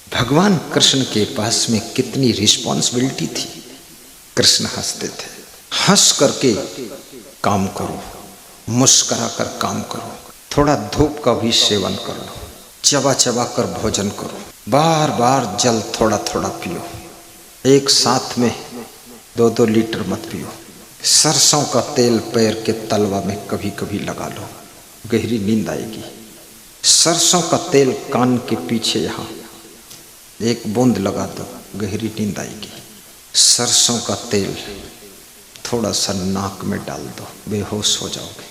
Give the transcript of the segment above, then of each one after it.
भगवान कृष्ण के पास में कितनी रिस्पॉन्सिबिलिटी थी। कृष्ण हंसते थे, हंस करके काम करो, मुस्कुरा कर काम करो, थोड़ा धूप का भी सेवन कर लो, चबा चबा कर भोजन करो, बार बार जल थोड़ा थोड़ा पियो, एक साथ में 2-2 लीटर मत पियो। सरसों का तेल पैर के तलवा में कभी कभी लगा लो, गहरी नींद आएगी। सरसों का तेल कान के पीछे यहाँ एक बूंद लगा दो, गहरी नींद आएगी। सरसों का तेल थोड़ा सा नाक में डाल दो, बेहोश हो जाओगे।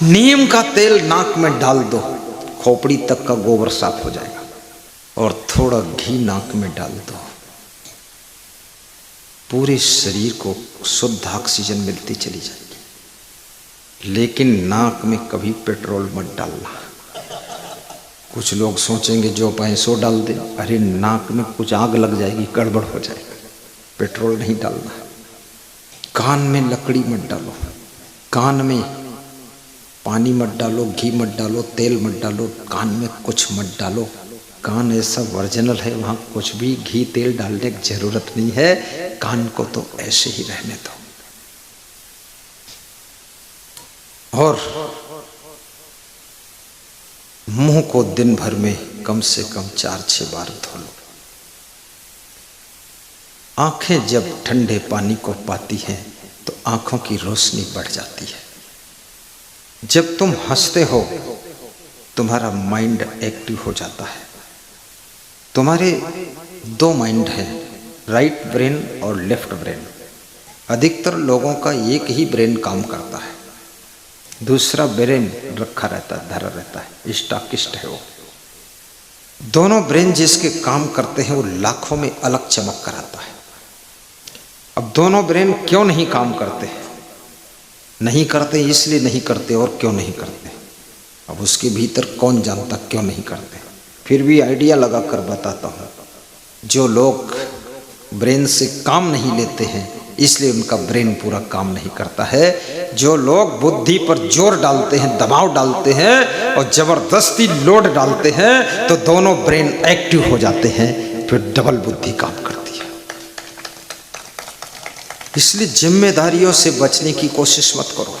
नीम का तेल नाक में डाल दो, खोपड़ी तक का गोबर साफ हो जाएगा। और थोड़ा घी नाक में डाल दो, पूरे शरीर को शुद्ध ऑक्सीजन मिलती चली जाएगी। लेकिन नाक में कभी पेट्रोल मत डालना। कुछ लोग सोचेंगे जो पाए सो डाल दे, अरे नाक में कुछ आग लग जाएगी, गड़बड़ हो जाएगा। पेट्रोल नहीं डालना। कान में लकड़ी मत डालो, कान में पानी मत डालो, घी मत डालो, तेल मत डालो, कान में कुछ मत डालो। कान ऐसा वर्जिनल है, वहाँ कुछ भी घी तेल डालने की जरूरत नहीं है। कान को तो ऐसे ही रहने दो। और मुंह को दिन भर में कम से कम 4-6 बार धो लो। आंखें जब ठंडे पानी को पाती हैं तो आंखों की रोशनी बढ़ जाती है। जब तुम हंसते हो तुम्हारा माइंड एक्टिव हो जाता है। तुम्हारे 2 माइंड हैं, राइट ब्रेन और लेफ्ट ब्रेन। अधिकतर लोगों का एक ही ब्रेन काम करता है, दूसरा ब्रेन रखा रहता है, धरा रहता है, स्टॉकिस्ट है वो। दोनों ब्रेन जिसके काम करते हैं वो लाखों में अलग चमक कर आता है। अब दोनों ब्रेन क्यों नहीं काम करते? नहीं करते इसलिए नहीं करते, और क्यों नहीं करते अब उसके भीतर कौन जानता क्यों नहीं करते। फिर भी आइडिया लगा कर बताता हूँ। जो लोग ब्रेन से काम नहीं लेते हैं इसलिए उनका ब्रेन पूरा काम नहीं करता है। जो लोग बुद्धि पर जोर डालते हैं, दबाव डालते हैं और जबरदस्ती लोड डालते हैं तो दोनों ब्रेन एक्टिव हो जाते हैं, फिर डबल बुद्धि काम करती है। इसलिए जिम्मेदारियों से बचने की कोशिश मत करो,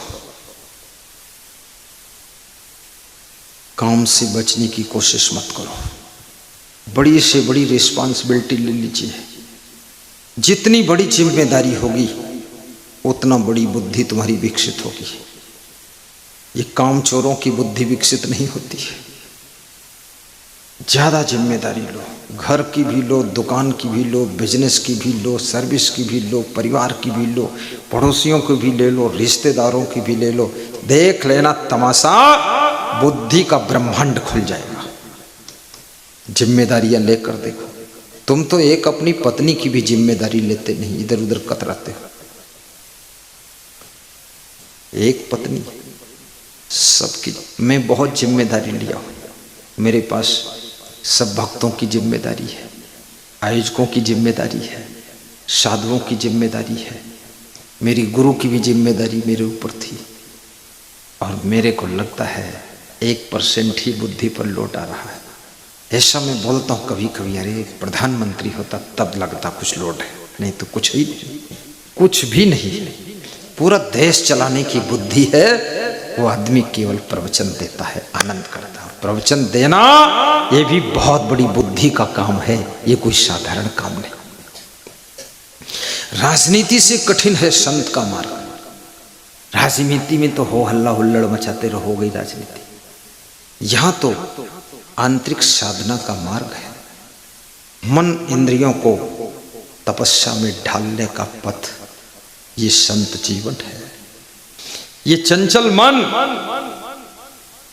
काम से बचने की कोशिश मत करो। बड़ी से बड़ी रिस्पॉन्सिबिलिटी ले लीजिए। जितनी बड़ी जिम्मेदारी होगी उतना बड़ी बुद्धि तुम्हारी विकसित होगी। ये काम चोरों की बुद्धि विकसित नहीं होती है। ज़्यादा जिम्मेदारी लो, घर की भी लो, दुकान की भी लो, बिजनेस की भी लो, सर्विस की भी लो, परिवार की भी लो, पड़ोसियों की भी ले लो, रिश्तेदारों की भी ले लो। देख लेना तमाशा, बुद्धि का ब्रह्मांड खुल जाएगा। जिम्मेदारियां लेकर देखो। तुम तो एक अपनी पत्नी की भी जिम्मेदारी लेते नहीं, इधर उधर कतराते हो। एक पत्नी सबकी। मैं बहुत जिम्मेदारी लिया हूं। मेरे पास सब भक्तों की जिम्मेदारी है, आयोजकों की जिम्मेदारी है, साधुओं की जिम्मेदारी है। मेरी गुरु की भी जिम्मेदारी मेरे ऊपर थी। और मेरे को लगता है 1% ही बुद्धि पर लौट आ रहा है। ऐसा मैं बोलता हूँ कभी कभी, अरे प्रधानमंत्री होता तब लगता कुछ लोड है, नहीं तो कुछ ही नहीं, कुछ भी नहीं है। पूरा देश चलाने की बुद्धि है। वो आदमी केवल प्रवचन देता है, आनंद करता है। प्रवचन देना ये भी बहुत बड़ी बुद्धि का काम है, ये कोई साधारण काम नहीं। राजनीति से कठिन है संत का मार्ग। राजनीति में तो हो हल्ला हुल्लड़ मचाते रहो गई राजनीति। यहां तो आंतरिक साधना का मार्ग है। मन इंद्रियों को तपस्या में ढालने का पथ, ये संत जीवन है। ये चंचल मन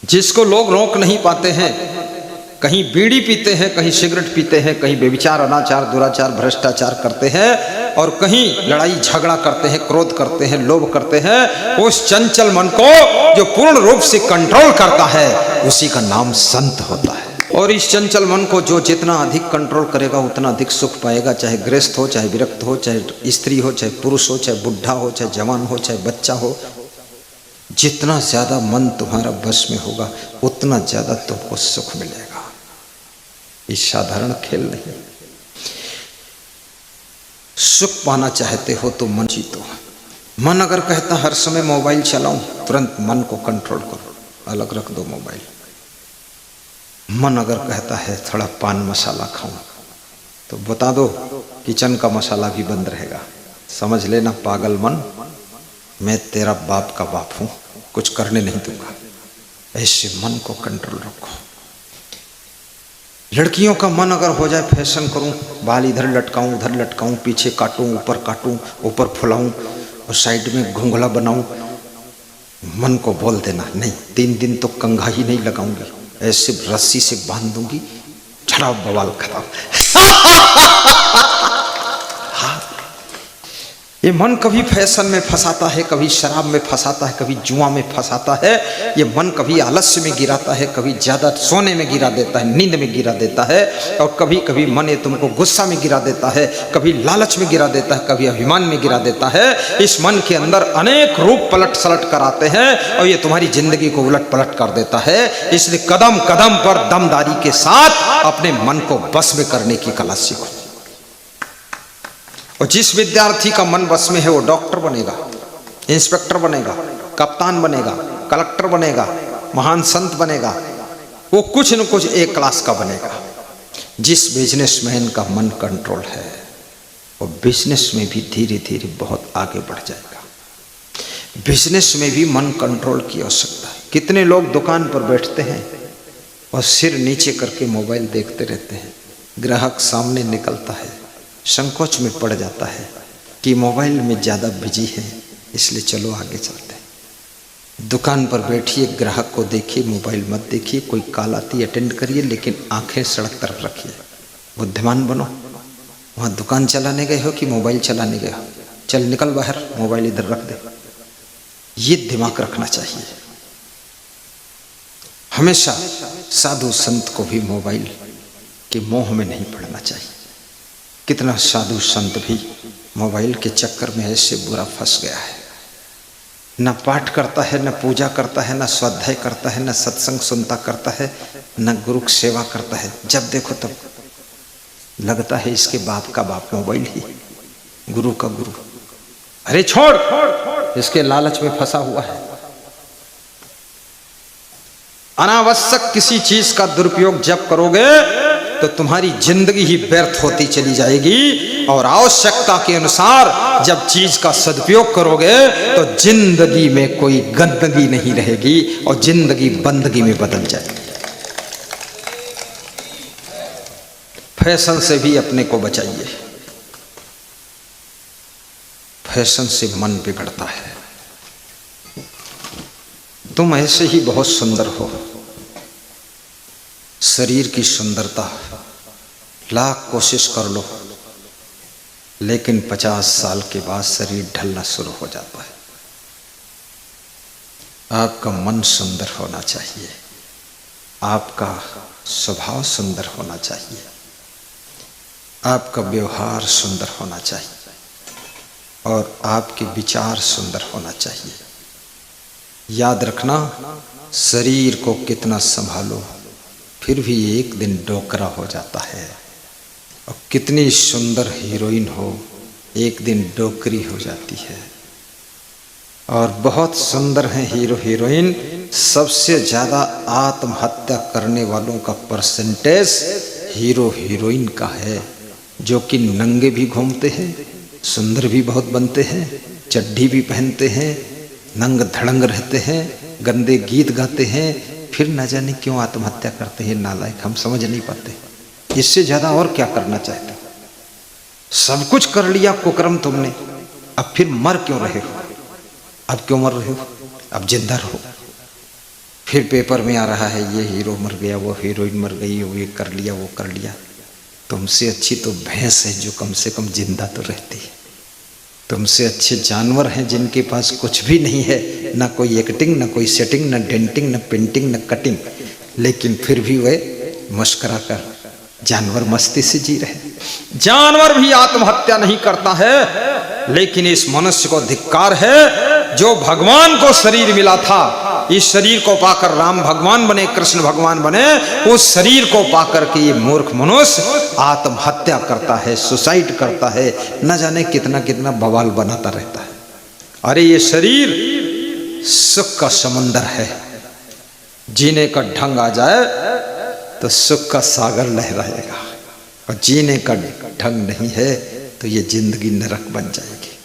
जिसको लोग रोक नहीं पाते हैं, कहीं बीड़ी पीते हैं, कहीं सिगरेट पीते हैं, कहीं बेविचार, अनाचार, दुराचार, भ्रष्टाचार करते हैं, और कहीं लड़ाई झगड़ा करते हैं, क्रोध करते हैं, लोभ करते हैं। उस चंचल मन को जो पूर्ण रूप से कंट्रोल करता है उसी का नाम संत होता है। और इस चंचल मन को जो जितना अधिक कंट्रोल करेगा उतना अधिक सुख पाएगा। चाहे गृहस्थ हो, चाहे विरक्त हो, चाहे स्त्री हो, चाहे पुरुष हो, चाहे बुढ़ा हो, चाहे जवान हो, चाहे बच्चा हो। जितना ज्यादा मन तुम्हारा बस में होगा उतना ज्यादा तुमको सुख मिलेगा। ये साधारण खेल नहीं। सुख पाना चाहते हो तो मन जीतो। मन अगर कहता हर समय मोबाइल चलाऊं, तुरंत मन को कंट्रोल करो, अलग रख दो मोबाइल। मन अगर कहता है थोड़ा पान मसाला खाऊं, तो बता दो किचन का मसाला भी बंद रहेगा। समझ लेना पागल मन, मैं तेरा बाप का बाप हूं, कुछ करने नहीं दूंगा। ऐसे मन को कंट्रोल रखो। लड़कियों का मन अगर हो जाए फैशन करूं, बाल इधर लटकाऊं उधर लटकाऊं, पीछे काटूं ऊपर फुलाऊं और साइड में घुंघला बनाऊं, मन को बोल देना नहीं, 3 दिन तो कंघा ही नहीं लगाऊंगी, ऐसे रस्सी से बांध दूंगी, छड़ा बवाल खराब। ये मन कभी फैशन में फंसाता है, कभी शराब में फंसाता है, कभी जुआ में फंसाता है। ये मन कभी आलस्य में गिराता है, कभी ज्यादा सोने में गिरा देता है, नींद में गिरा देता है, और कभी कभी मन ये तुमको गुस्सा में गिरा देता है, कभी लालच में गिरा देता है, कभी अभिमान में गिरा देता है। इस मन के अंदर अनेक रूप पलट सलट कर आते हैं और ये तुम्हारी जिंदगी को उलट पलट कर देता है। इसलिए कदम कदम पर दमदारी के साथ अपने मन को बस में करने की कला सीखो। और जिस विद्यार्थी का मन बस में है वो डॉक्टर बनेगा, इंस्पेक्टर बनेगा, कप्तान बनेगा, कलेक्टर बनेगा, महान संत बनेगा, वो कुछ न कुछ एक क्लास का बनेगा। जिस बिजनेसमैन का मन कंट्रोल है वो बिजनेस में भी धीरे धीरे बहुत आगे बढ़ जाएगा। बिजनेस में भी मन कंट्रोल की आवश्यकता है। कितने लोग दुकान पर बैठते हैं और सिर नीचे करके मोबाइल देखते रहते हैं, ग्राहक सामने निकलता है, संकोच में पड़ जाता है कि मोबाइल में ज़्यादा बिजी है, इसलिए चलो आगे चलते हैं। दुकान पर बैठिए, ग्राहक को देखिए, मोबाइल मत देखिए। कोई कॉल आती अटेंड करिए, लेकिन आंखें सड़क तरफ रखिए। बुद्धिमान बनो। वहाँ दुकान चलाने गए हो कि मोबाइल चलाने गए हो? चल निकल बाहर, मोबाइल इधर रख दे। ये दिमाग रखना चाहिए। हमेशा साधु संत को भी मोबाइल के मोह में नहीं पड़ना चाहिए। कितना साधु संत भी मोबाइल के चक्कर में ऐसे बुरा फंस गया है। न पाठ करता है, न पूजा करता है, न स्वाध्याय करता है, न सत्संग सुनता करता है, न गुरु की सेवा करता है। जब देखो तब लगता है इसके बाप का बाप मोबाइल ही, गुरु का गुरु। अरे छोड़, इसके लालच में फंसा हुआ है। अनावश्यक किसी चीज का दुरुपयोग जब करोगे तो तुम्हारी जिंदगी ही व्यर्थ होती चली जाएगी, और आवश्यकता के अनुसार जब चीज का सदुपयोग करोगे तो जिंदगी में कोई गंदगी नहीं रहेगी और जिंदगी बंदगी में बदल जाएगी। फैशन से भी अपने को बचाइए। फैशन से मन बिगड़ता है। तुम ऐसे ही बहुत सुंदर हो। शरीर की सुंदरता लाख कोशिश कर लो, लेकिन 50 साल के बाद शरीर ढलना शुरू हो जाता है। आपका मन सुंदर होना चाहिए, आपका स्वभाव सुंदर होना चाहिए, आपका व्यवहार सुंदर होना चाहिए और आपके विचार सुंदर होना चाहिए। याद रखना, शरीर को कितना संभालो फिर भी एक दिन डोकरा हो जाता है, और कितनी सुंदर हीरोइन हो एक दिन डोकरी हो जाती है। और बहुत सुंदर हैं हीरो हीरोइन, सबसे ज़्यादा आत्महत्या करने वालों का परसेंटेज हीरो हीरोइन का है, जो कि नंगे भी घूमते हैं, सुंदर भी बहुत बनते हैं, चड्ढी भी पहनते हैं, नंग धड़ंग रहते हैं, गंदे गीत गाते हैं, फिर न जाने क्यों आत्महत्या करते हैं। नालायक, हम समझ नहीं पाते। इससे ज्यादा और क्या करना चाहते हो? सब कुछ कर लिया कुकर्म तुमने, अब फिर मर क्यों रहे हो? अब क्यों मर रहे हो? अब जिंदा रहो। फिर पेपर में आ रहा है ये हीरो मर गया, वो हीरोइन मर गई, वो ये कर लिया, वो कर लिया। तुमसे अच्छी तो भैंस है जो कम से कम जिंदा तो रहती है। तुमसे अच्छे जानवर हैं जिनके पास कुछ भी नहीं है, ना कोई एक्टिंग, ना कोई सेटिंग, ना डेंटिंग, ना पेंटिंग, ना कटिंग, लेकिन फिर भी वे मुस्कुरा कर जानवर मस्ती से जी रहे। जानवर भी आत्महत्या नहीं करता है, लेकिन इस मनुष्य को धिक्कार है जो भगवान को शरीर मिला था, इस शरीर को पाकर राम भगवान बने, कृष्ण भगवान बने, उस शरीर को पाकर के ये मूर्ख मनुष्य आत्महत्या करता है, सुसाइड करता है, न जाने कितना कितना बवाल बनाता रहता है। अरे ये शरीर सुख का समंदर है, जीने का ढंग आ जाए तो सुख का सागर लहराएगा, और जीने का ढंग नहीं है तो ये जिंदगी नरक बन जाएगी।